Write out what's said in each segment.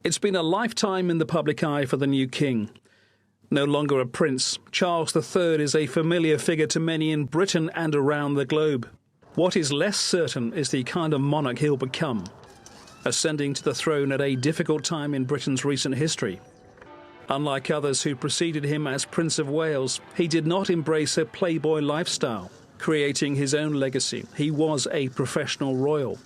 It's been a lifetime in the public eye for the new king. No longer a prince, Charles III is a familiar figure to many in Britain and around the globe. What is less certain is the kind of monarch he'll become, ascending to the throne at a difficult time in Britain's recent history. Unlike others who preceded him as Prince of Wales, he did not embrace a playboy lifestyle, creating his own legacy. He was a professional royal.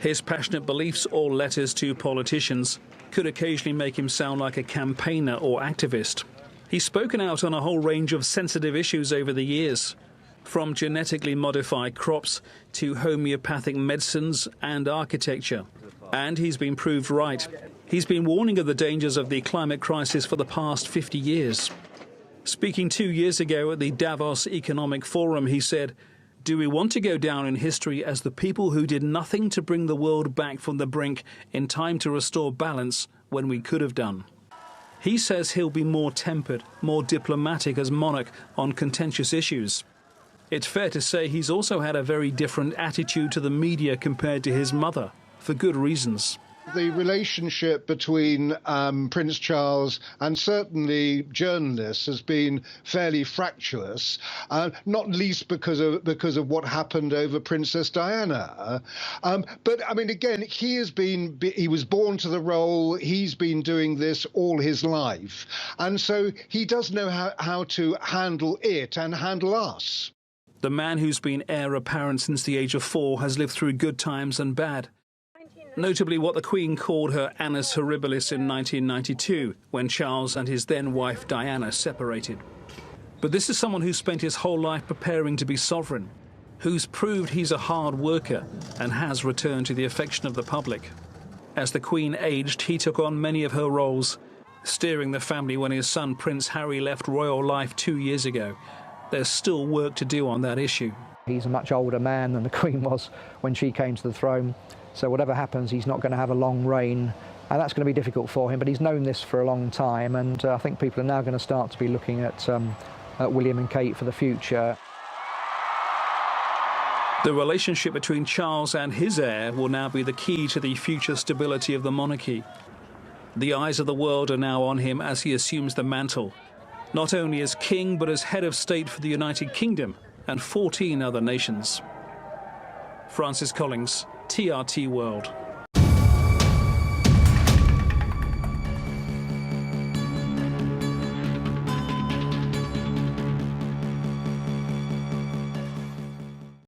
His passionate beliefs or letters to politicians could occasionally make him sound like a campaigner or activist. He's spoken out on a whole range of sensitive issues over the years, from genetically modified crops to homeopathic medicines and architecture. And he's been proved right. He's been warning of the dangers of the climate crisis for the past 50 years. Speaking 2 years ago at the Davos Economic Forum, he said, "Do we want to go down in history as the people who did nothing to bring the world back from the brink in time to restore balance when we could have done?" He says he'll be more tempered, more diplomatic as monarch on contentious issues. It's fair to say he's also had a very different attitude to the media compared to his mother, for good reasons. The relationship between Prince Charles and certainly journalists has been fairly fractious, not least because of what happened over Princess Diana. But I mean, again, he was born to the role. He's been doing this all his life, and so he does know how to handle it and handle us. The man who's been heir apparent since the age of 4 has lived through good times and bad. Notably what the Queen called her annus horribilis in 1992, when Charles and his then-wife Diana separated. But this is someone who's spent his whole life preparing to be sovereign, who's proved he's a hard worker and has returned to the affection of the public. As the Queen aged, he took on many of her roles, steering the family when his son Prince Harry left royal life 2 years ago. There's still work to do on that issue. He's a much older man than the Queen was when she came to the throne. So whatever happens, he's not going to have a long reign, and that's going to be difficult for him. But he's known this for a long time, and I think people are now going to start to be looking at William and Kate for the future. The relationship between Charles and his heir will now be the key to the future stability of the monarchy. The eyes of the world are now on him as he assumes the mantle, not only as king, but as head of state for the United Kingdom and 14 other nations. Francis Collings, TRT World.